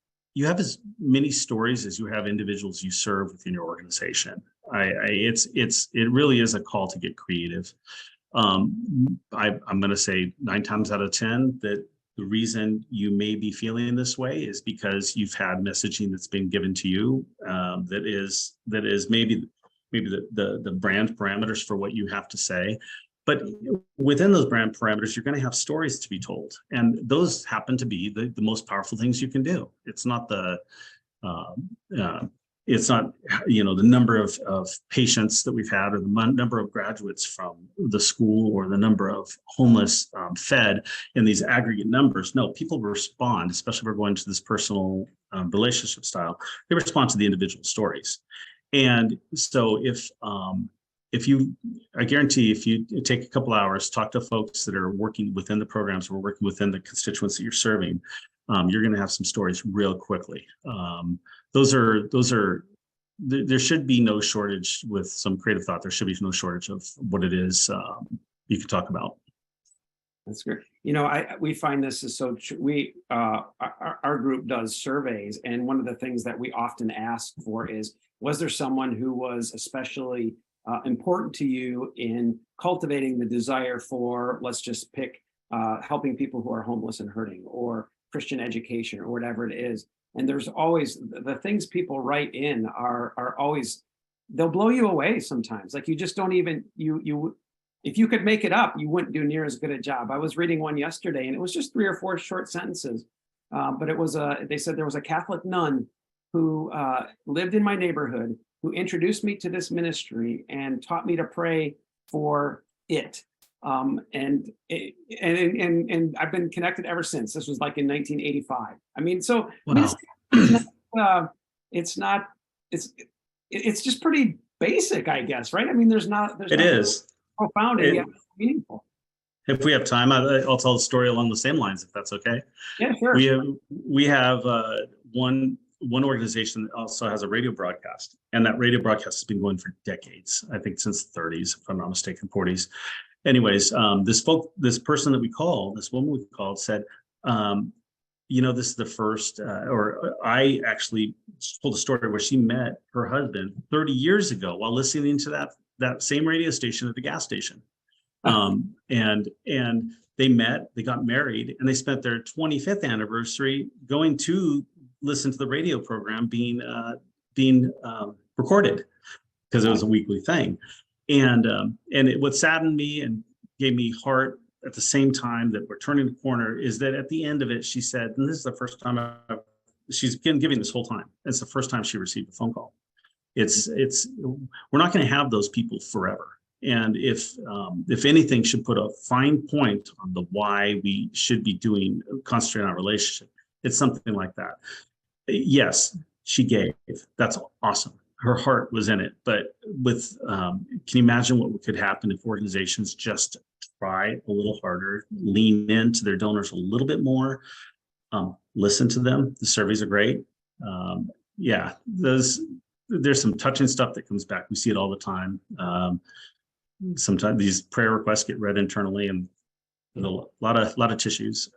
stories as you have individuals you serve within your organization. It really is a call to get creative. I'm going to say 9 times out of 10 that the reason you may be feeling this way is because you've had messaging that's been given to you that is maybe the brand parameters for what you have to say. But within those brand parameters, you're going to have stories to be told. And those happen to be the most powerful things you can do. It's not the number of patients that we've had, or the number of graduates from the school, or the number of homeless fed in these aggregate numbers. No, people respond, especially if we're going to this personal relationship style. They respond to the individual stories. And so I guarantee if you take a couple hours, talk to folks that are working within the programs or working within the constituents that you're serving, you're going to have some stories real quickly. There should be no shortage with some creative thought. There should be no shortage of what it is you can talk about. That's great. We find this is so true. Our group does surveys, and one of the things that we often ask for is, was there someone who was especially important to you in cultivating the desire for, let's just pick, helping people who are homeless and hurting, or Christian education, or whatever it is. And there's always the things people write in are always, they'll blow you away sometimes. Like you just don't even, if you could make it up, you wouldn't do near as good a job. I was reading one yesterday, and it was just 3 or 4 short sentences. But it was they said there was a Catholic nun who lived in my neighborhood, who introduced me to this ministry and taught me to pray for it. And I've been connected ever since. This was like in 1985. I mean, so Wow. it's just pretty basic, I guess, right? I mean, there's It is profound and yet meaningful. If we have time, I'll tell the story along the same lines, if that's okay. Yeah, sure. We have one organization that also has a radio broadcast, and that radio broadcast has been going for decades. I think since the 30s, if I'm not mistaken, 40s. Anyways, this person that we called, this woman we called, said, this is the first, or I actually told a story where she met her husband 30 years ago while listening to that same radio station at the gas station. And they met, they got married, and they spent their 25th anniversary going to listen to the radio program being recorded, because it was a weekly thing. And what saddened me and gave me heart at the same time that we're turning the corner is that at the end of it, she said, and this is the first time she's been giving this whole time. It's the first time she received a phone call. We're not going to have those people forever. And if anything should put a fine point on the why we should be concentrating on our relationship, it's something like that. Yes, she gave. That's awesome. Her heart was in it. But can you imagine what could happen if organizations just try a little harder, lean into their donors a little bit more, listen to them? The surveys are great. yeah, there's some touching stuff that comes back. We see it all the time. Sometimes these prayer requests get read internally, and a lot of tissues.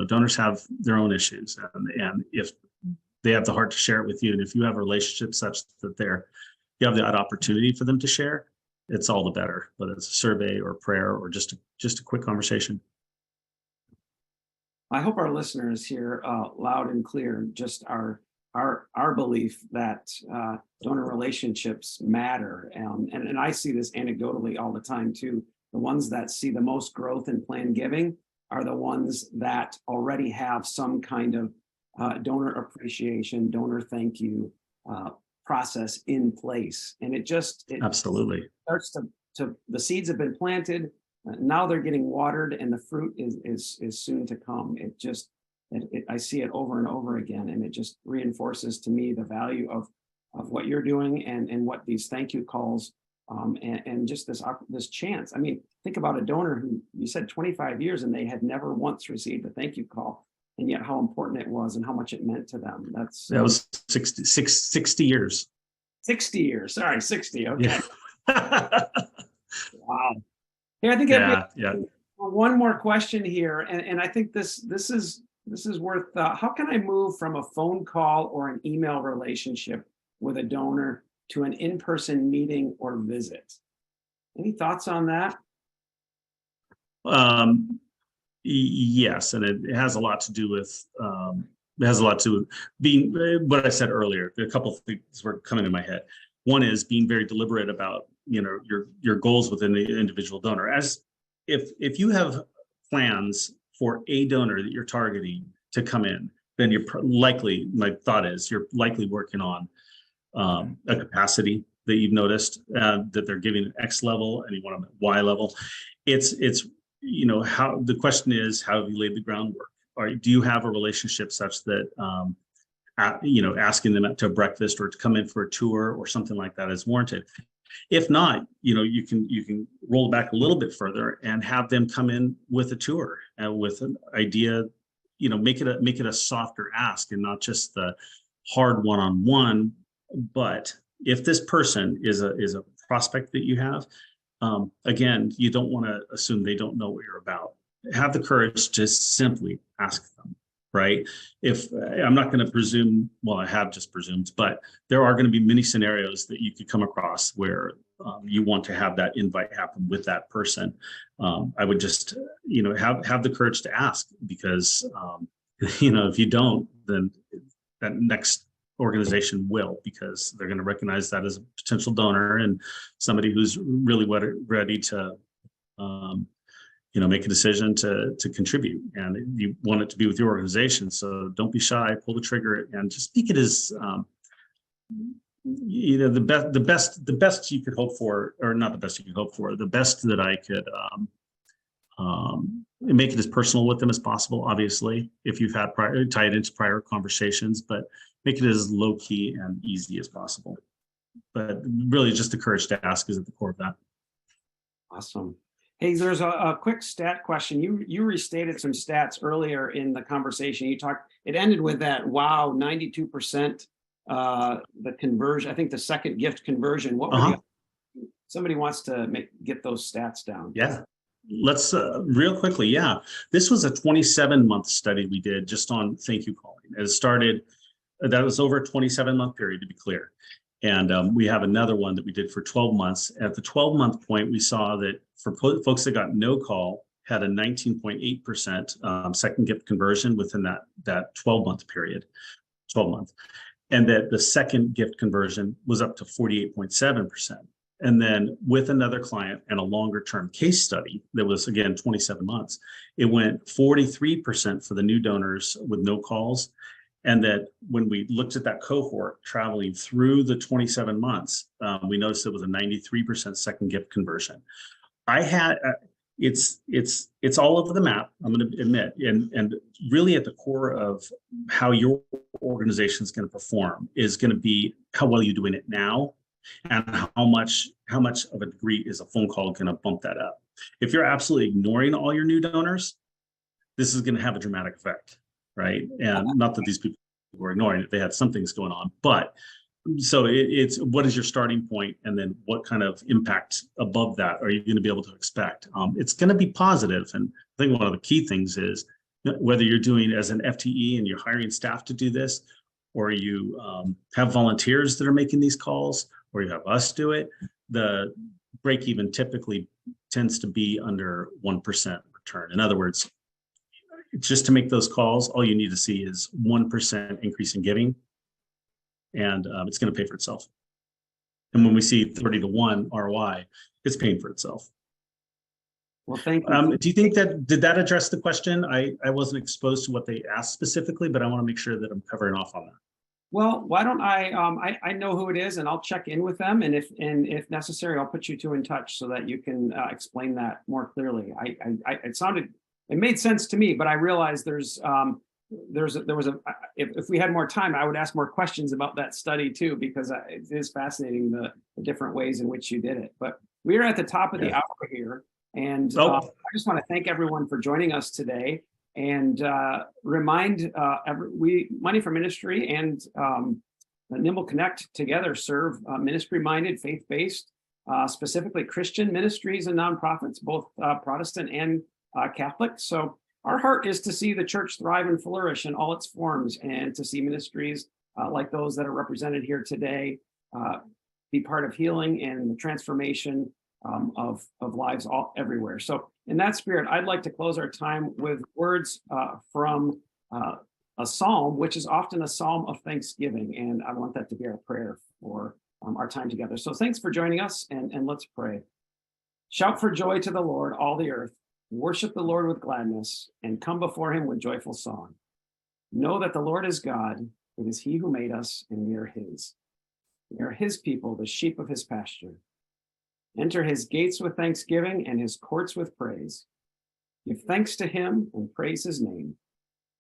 Donors have their own issues, and if they have the heart to share it with you, and if you have a relationship such that you have that opportunity for them to share, it's all the better, whether it's a survey or prayer or just a quick conversation. I hope our listeners hear loud and clear just our belief that donor relationships matter, and I see this anecdotally all the time too. The ones that see the most growth in planned giving are the ones that already have some kind of donor appreciation, donor thank you process in place, and it Absolutely starts to the seeds have been planted. Now they're getting watered, and the fruit is soon to come. I see it over and over again, and it just reinforces to me the value of what you're doing and what these thank you calls and just this chance. I mean, think about a donor who you said 25 years and they had never once received a thank you call, and yet how important it was and how much it meant to them. That was 60 years. 60 years. Sorry, 60. Okay. Yeah. Wow. Here, I think one more question here, and I think this is worth. How can I move from a phone call or an email relationship with a donor to an in-person meeting or visit? Any thoughts on that? Yes, and it has a lot to do with being what I said earlier. A couple of things were coming in my head. One is being very deliberate about your goals within the individual donor. As if you have plans for a donor that you're targeting to come in, then my thought is you're likely working on a capacity that you've noticed that they're giving an X level and you want them at Y level. It's how the question is, how have you laid the groundwork? Do you have a relationship such that asking them to breakfast or to come in for a tour or something like that is warranted? If not, you can roll it back a little bit further and have them come in with a tour and with an idea, make it a softer ask and not just the hard one-on-one. But if this person is a prospect that you have, again, you don't want to assume they don't know what you're about. Have the courage to simply ask them, right? If I'm not going to presume, well, I have just presumed, but there are going to be many scenarios that you could come across where you want to have that invite happen with that person. I would just, have the courage to ask, because, if you don't, then that next organization will, because they're going to recognize that as a potential donor and somebody who's really ready to, make a decision to contribute, and you want it to be with your organization. So don't be shy, pull the trigger, and just speak it as, the best you could hope for, or not the best you could hope for, the best that I could, make it as personal with them as possible. Obviously, if you've had tie it into prior conversations, but make it as low key and easy as possible. But really, just the courage to ask is at the core of that. Awesome. Hey, there's a quick stat question. You restated some stats earlier in the conversation. It ended with that, wow, 92% the conversion. I think the second gift conversion. What were somebody wants to get those stats down? Yeah. Let's real quickly. Yeah, this was a 27-month study we did just on thank you calling. It started, that was over a 27-month period, to be clear. And we have another one that we did for 12 months. At the 12-month point, we saw that for folks that got no call, had a 19.8% second gift conversion within that 12-month period, 12 months. And that the second gift conversion was up to 48.7%. And then with another client and a longer term case study that was, again, 27 months, it went 43% for the new donors with no calls. And that when we looked at that cohort traveling through the 27 months, we noticed it was a 93% second gift conversion. It's all over the map, I'm going to admit, and really at the core of how your organization is going to perform is going to be how well you're doing it now, and how much of a degree is a phone call going to bump that up. If you're absolutely ignoring all your new donors, this is going to have a dramatic effect, right? And not that these people were ignoring it. They had some things going on, but so it's what is your starting point, and then what kind of impact above that are you going to be able to expect? It's going to be positive, and I think one of the key things is whether you're doing as an FTE and you're hiring staff to do this, or you have volunteers that are making these calls, or you have us do it. The break even typically tends to be under 1% return. In other words, just to make those calls, all you need to see is 1% increase in giving, and it's going to pay for itself. And when we see 30 to 1 ROI, it's paying for itself. Well, thank you. Do you think did that address the question? I wasn't exposed to what they asked specifically, but I want to make sure that I'm covering off on that. Well, why don't I know who it is, and I'll check in with them, and if necessary, I'll put you two in touch so that you can explain that more clearly. It made sense to me, but I realized if we had more time, I would ask more questions about that study too, because it is fascinating the different ways in which you did it. But we are at the top of the hour here, and I just want to thank everyone for joining us today, and remind Money for Ministry and Nimble Connect together serve ministry-minded, faith-based, specifically Christian ministries and nonprofits, both Protestant and Catholic. So our heart is to see the church thrive and flourish in all its forms, and to see ministries like those that are represented here today be part of healing and the transformation of lives everywhere. So in that spirit, I'd like to close our time with words from a psalm, which is often a psalm of thanksgiving. And I want that to be our prayer for our time together. So thanks for joining us, and let's pray. Shout for joy to the Lord, all the earth. Worship the Lord with gladness, and come before him with joyful song. Know that the Lord is God. It is he who made us, and we are his. We are his people, the sheep of his pasture. Enter his gates with thanksgiving and his courts with praise. Give thanks to him and praise his name.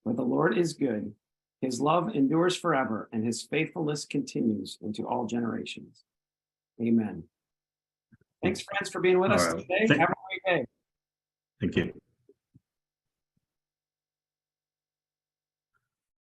For the Lord is good. His love endures forever, and his faithfulness continues into all generations. Amen. Thanks, friends, for being with us today. Have a great day. Thank you.